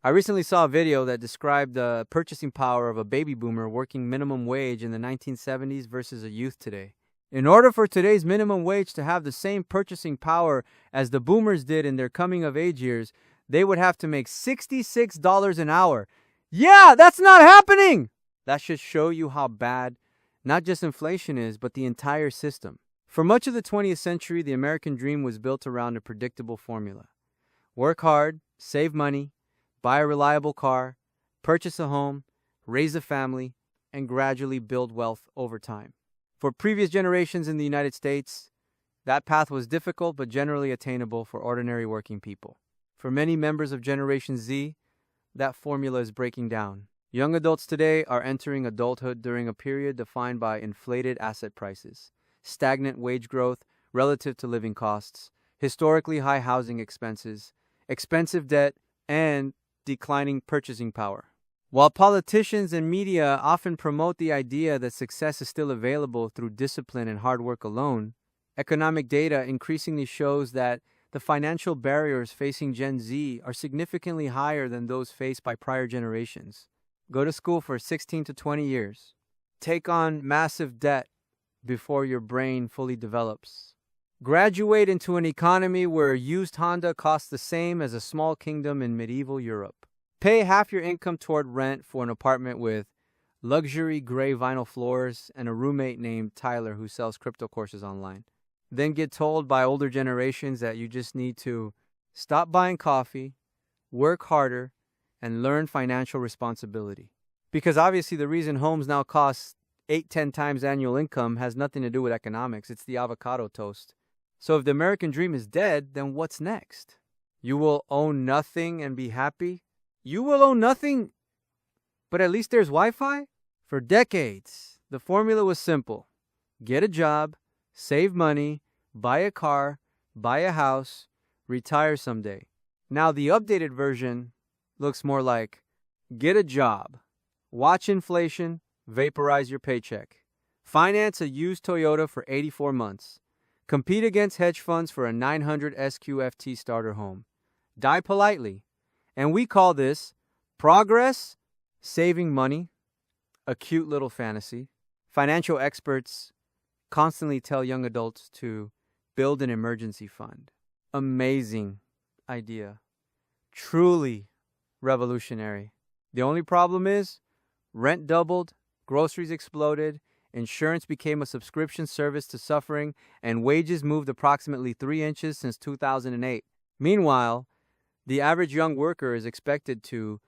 I recently saw a video that described the purchasing power of a baby boomer working minimum wage in the 1970s versus a youth today. In order for today's minimum wage to have the same purchasing power as the boomers did in their coming of age years, they would have to make $66 an hour. Yeah, that's not happening! That should show you how bad not just inflation is, but the entire system. For much of the 20th century, the American dream was built around a predictable formula. Work hard, save money, buy a reliable car, purchase a home, raise a family, and gradually build wealth over time. For previous generations in the United States, that path was difficult but generally attainable for ordinary working people. For many members of Generation Z, that formula is breaking down. Young adults today are entering adulthood during a period defined by inflated asset prices, stagnant wage growth relative to living costs, historically high housing expenses, expensive debt, and declining purchasing power. While politicians and media often promote the idea that success is still available through discipline and hard work alone, economic data increasingly shows that the financial barriers facing Gen Z are significantly higher than those faced by prior generations. Go to school for 16 to 20 years. Take on massive debt before your brain fully develops. Graduate into an economy where a used Honda costs the same as a small kingdom in medieval Europe. Pay half your income toward rent for an apartment with luxury gray vinyl floors and a roommate named Tyler who sells crypto courses online. Then get told by older generations that you just need to stop buying coffee, work harder, and learn financial responsibility. Because obviously the reason homes now cost 8-10 times annual income has nothing to do with economics. It's the avocado toast. So if the American dream is dead, then what's next? You will own nothing and be happy? You will own nothing, but at least there's Wi-Fi? For decades, the formula was simple. Get a job, save money, buy a car, buy a house, retire someday. Now the updated version looks more like get a job, watch inflation, vaporize your paycheck, finance a used Toyota for 84 months, compete against hedge funds for a 900 SQFT starter home, die politely, and we call this progress, saving money, a cute little fantasy. Financial experts constantly tell young adults to build an emergency fund. Amazing idea. Truly revolutionary. The only problem is rent doubled, groceries exploded, insurance became a subscription service to suffering, and wages moved approximately 3 inches since 2008. Meanwhile, the average young worker is expected to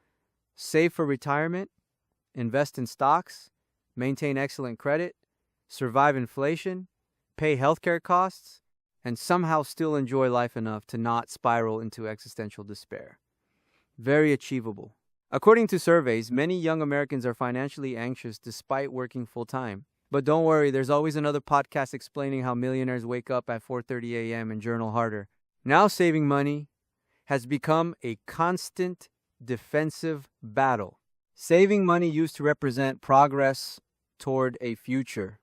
save for retirement, invest in stocks, maintain excellent credit, survive inflation, pay healthcare costs, and somehow still enjoy life enough to not spiral into existential despair. Very achievable. According to surveys, many young Americans are financially anxious despite working full-time. But don't worry, there's always another podcast explaining how millionaires wake up at 4:30 a.m. and journal harder. Now saving money has become a constant defensive battle. Saving money used to represent progress toward a future.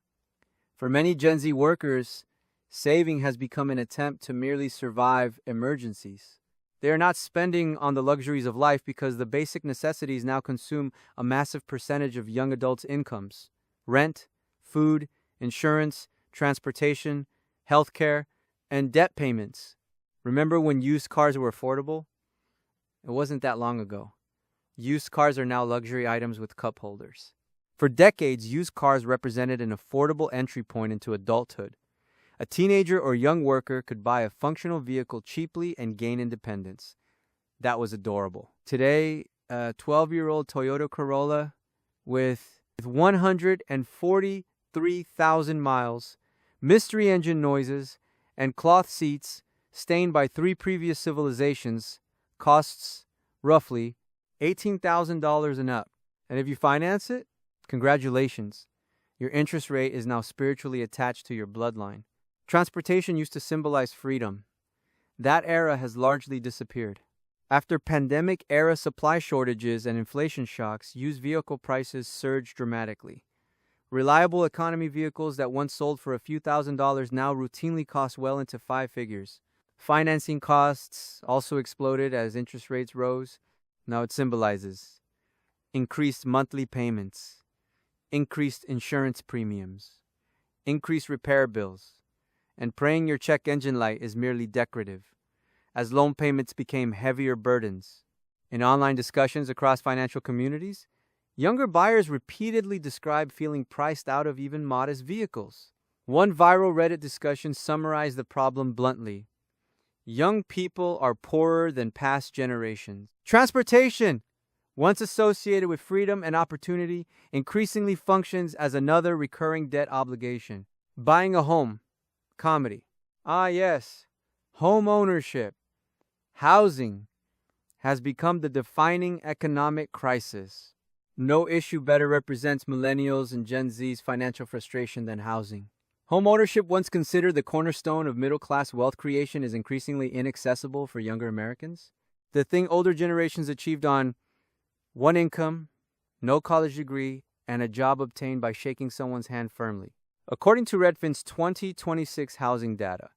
For many Gen Z workers, saving has become an attempt to merely survive emergencies. They are not spending on the luxuries of life because the basic necessities now consume a massive percentage of young adults' incomes. Rent, food, insurance, transportation, healthcare, and debt payments. Remember when used cars were affordable? It wasn't that long ago. Used cars are now luxury items with cup holders. For decades, used cars represented an affordable entry point into adulthood. A teenager or young worker could buy a functional vehicle cheaply and gain independence. That was adorable. Today, a 12-year-old Toyota Corolla with 143,000 miles, mystery engine noises, and cloth seats stained by 3 previous civilizations costs roughly $18,000 and up. And if you finance it, congratulations. Your interest rate is now spiritually attached to your bloodline. Transportation used to symbolize freedom. That era has largely disappeared. After pandemic-era supply shortages and inflation shocks, used vehicle prices surged dramatically. Reliable economy vehicles that once sold for a few $1,000s now routinely cost well into 5 figures. Financing costs also exploded as interest rates rose. Now it symbolizes increased monthly payments, increased insurance premiums, increased repair bills, and praying your check engine light is merely decorative, as loan payments became heavier burdens. In online discussions across financial communities, younger buyers repeatedly describe feeling priced out of even modest vehicles. One viral Reddit discussion summarized the problem bluntly. Young people are poorer than past generations. Transportation, once associated with freedom and opportunity, increasingly functions as another recurring debt obligation. Buying a home. Comedy. Ah, yes. Home ownership. Housing has become the defining economic crisis. No issue better represents millennials and Gen Z's financial frustration than housing. Home ownership, once considered the cornerstone of middle-class wealth creation, is increasingly inaccessible for younger Americans. The thing older generations achieved on one income, no college degree, and a job obtained by shaking someone's hand firmly. According to Redfin's 2026 housing data,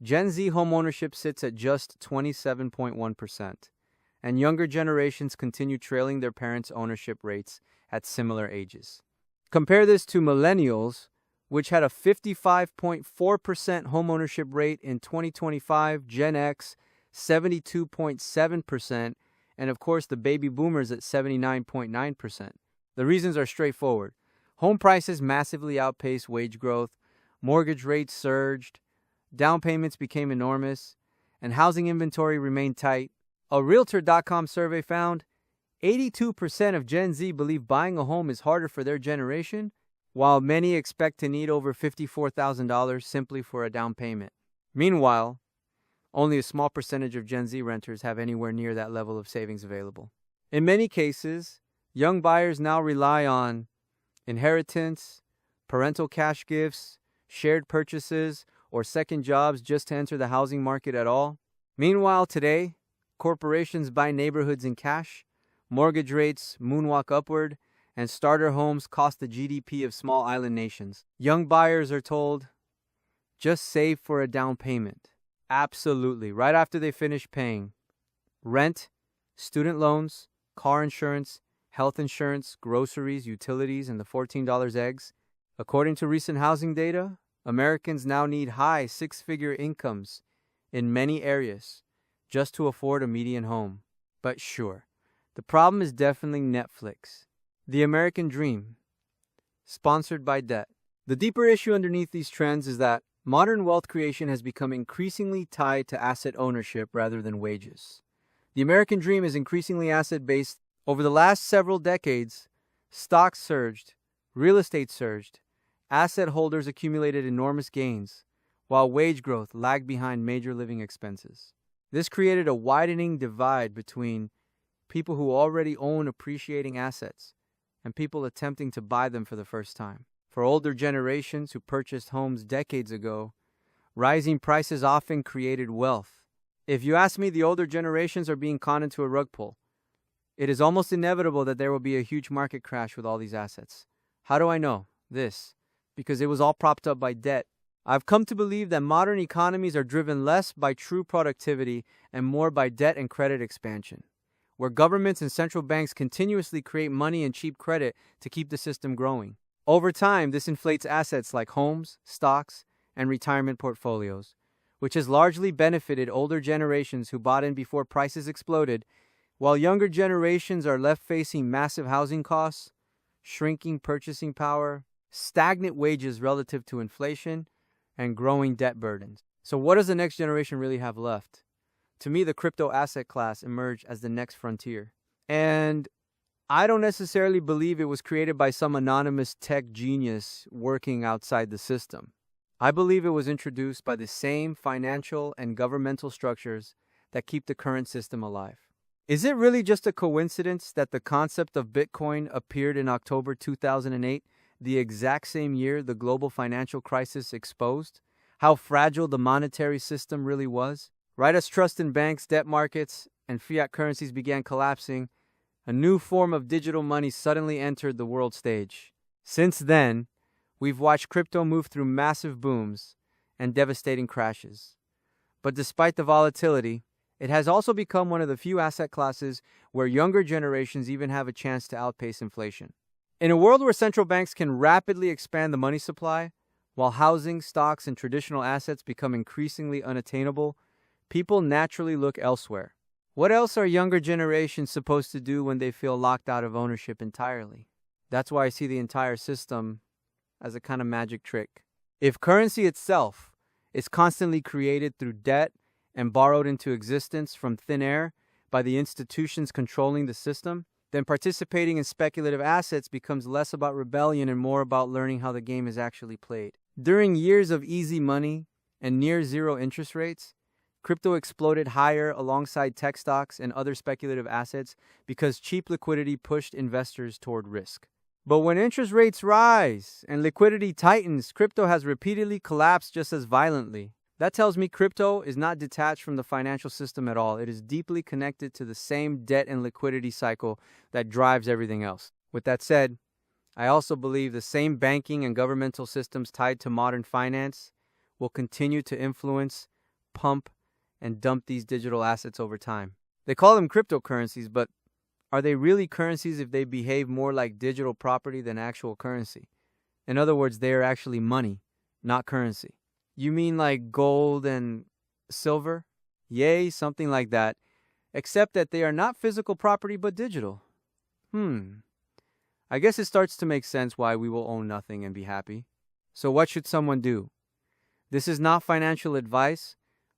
Gen Z homeownership sits at just 27.1%, and younger generations continue trailing their parents' ownership rates at similar ages. Compare this to millennials, which had a 55.4% homeownership rate in 2025, Gen X 72.7%, and of course the baby boomers at 79.9%. The reasons are straightforward. Home prices massively outpaced wage growth, mortgage rates surged, down payments became enormous, and housing inventory remained tight. A Realtor.com survey found 82% of Gen Z believe buying a home is harder for their generation, while many expect to need over $54,000 simply for a down payment. Meanwhile, only a small percentage of Gen Z renters have anywhere near that level of savings available. In many cases, young buyers now rely on inheritance, parental cash gifts, shared purchases, or second jobs just to enter the housing market at all. Meanwhile, today, corporations buy neighborhoods in cash, mortgage rates moonwalk upward, and starter homes cost the GDP of small island nations. Young buyers are told, just save for a down payment. Absolutely, right after they finish paying rent, student loans, car insurance, health insurance, groceries, utilities, and the $14 eggs. According to recent housing data, Americans now need high six-figure incomes in many areas just to afford a median home. But sure, the problem is definitely Netflix. The American Dream, sponsored by debt. The deeper issue underneath these trends is that modern wealth creation has become increasingly tied to asset ownership rather than wages. The American Dream is increasingly asset-based. Over the last several decades, stocks surged, real estate surged, asset holders accumulated enormous gains, while wage growth lagged behind major living expenses. This created a widening divide between people who already own appreciating assets and people attempting to buy them for the first time. For older generations who purchased homes decades ago, rising prices often created wealth. If you ask me, the older generations are being conned into a rug pull. It is almost inevitable that there will be a huge market crash with all these assets. How do I know this? Because it was all propped up by debt. I've come to believe that modern economies are driven less by true productivity and more by debt and credit expansion, where governments and central banks continuously create money and cheap credit to keep the system growing. Over time, this inflates assets like homes, stocks, and retirement portfolios, which has largely benefited older generations who bought in before prices exploded, while younger generations are left facing massive housing costs, shrinking purchasing power, stagnant wages relative to inflation, and growing debt burdens. So what does the next generation really have left? To me, the crypto asset class emerged as the next frontier. And I don't necessarily believe it was created by some anonymous tech genius working outside the system. I believe it was introduced by the same financial and governmental structures that keep the current system alive. Is it really just a coincidence that the concept of Bitcoin appeared in October 2008, the exact same year the global financial crisis exposed how fragile the monetary system really was? Right as trust in banks, debt markets, and fiat currencies began collapsing, a new form of digital money suddenly entered the world stage. Since then, we've watched crypto move through massive booms and devastating crashes. But despite the volatility, It has also become one of the few asset classes where younger generations even have a chance to outpace inflation. In a world where central banks can rapidly expand the money supply, while housing, stocks, and traditional assets become increasingly unattainable, people naturally look elsewhere. What else are younger generations supposed to do when they feel locked out of ownership entirely? That's why I see the entire system as a kind of magic trick. If currency itself is constantly created through debt and borrowed into existence from thin air by the institutions controlling the system, then participating in speculative assets becomes less about rebellion and more about learning how the game is actually played. During years of easy money and near zero interest rates, crypto exploded higher alongside tech stocks and other speculative assets because cheap liquidity pushed investors toward risk. But when interest rates rise and liquidity tightens, crypto has repeatedly collapsed just as violently. That tells me crypto is not detached from the financial system at all. It is deeply connected to the same debt and liquidity cycle that drives everything else. With that said, I also believe the same banking and governmental systems tied to modern finance will continue to influence, pump, and dump these digital assets over time. They call them cryptocurrencies, but are they really currencies if they behave more like digital property than actual currency? In other words, they are actually money, not currency. You mean like gold and silver? Yay, something like that, except that they are not physical property but digital. I guess it starts to make sense why we will own nothing and be happy. So what should someone do? This is not financial advice,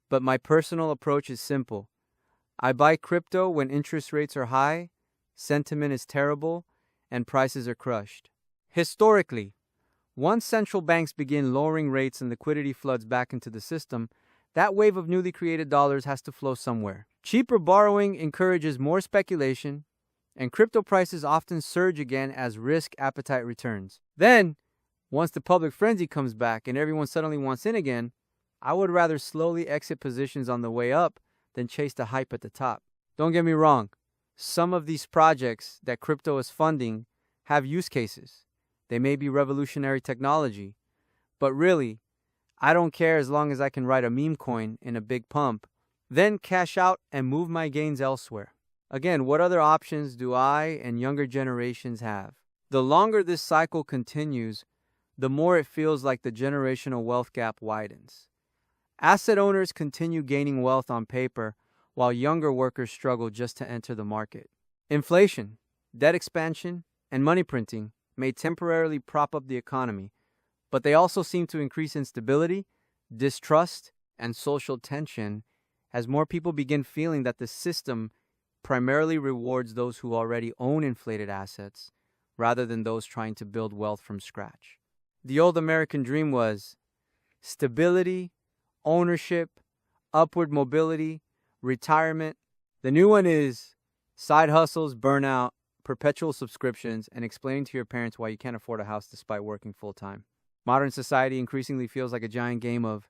but my personal approach is simple. I buy crypto when interest rates are high, sentiment is terrible, and prices are crushed. Historically, once central banks begin lowering rates and liquidity floods back into the system, that wave of newly created dollars has to flow somewhere. Cheaper borrowing encourages more speculation, and crypto prices often surge again as risk appetite returns. Then, once the public frenzy comes back and everyone suddenly wants in again, I would rather slowly exit positions on the way up than chase the hype at the top. Don't get me wrong, some of these projects that crypto is funding have use cases. They may be revolutionary technology, but really, I don't care as long as I can ride a meme coin in a big pump, then cash out and move my gains elsewhere. Again, what other options do I and younger generations have? The longer this cycle continues, the more it feels like the generational wealth gap widens. Asset owners continue gaining wealth on paper, while younger workers struggle just to enter the market. Inflation, debt expansion, and money printing may temporarily prop up the economy, but they also seem to increase instability, distrust, and social tension as more people begin feeling that the system primarily rewards those who already own inflated assets rather than those trying to build wealth from scratch. The old American dream was stability, ownership, upward mobility, retirement. The new one is side hustles, burnout, perpetual subscriptions, and explaining to your parents why you can't afford a house despite working full-time. Modern society increasingly feels like a giant game of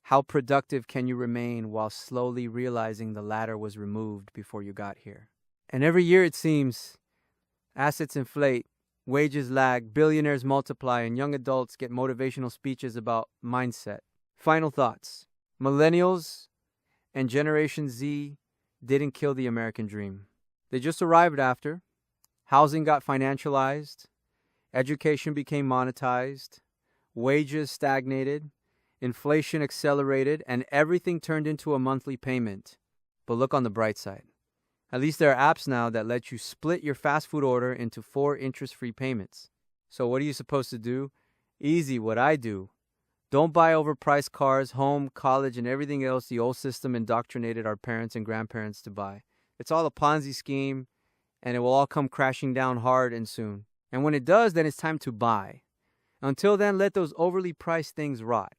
how productive can you remain while slowly realizing the ladder was removed before you got here. And every year it seems assets inflate, wages lag, billionaires multiply, and young adults get motivational speeches about mindset. Final thoughts. Millennials and Generation Z didn't kill the American dream. They just arrived after. Housing got financialized, education became monetized, wages stagnated, inflation accelerated, and everything turned into a monthly payment. But look on the bright side. At least there are apps now that let you split your fast food order into 4 interest-free payments. So what are you supposed to do? Easy, what I do. Don't buy overpriced cars, home, college, and everything else the old system indoctrinated our parents and grandparents to buy. It's all a Ponzi scheme, and it will all come crashing down hard and soon. And when it does, then it's time to buy. Until then, let those overly priced things rot.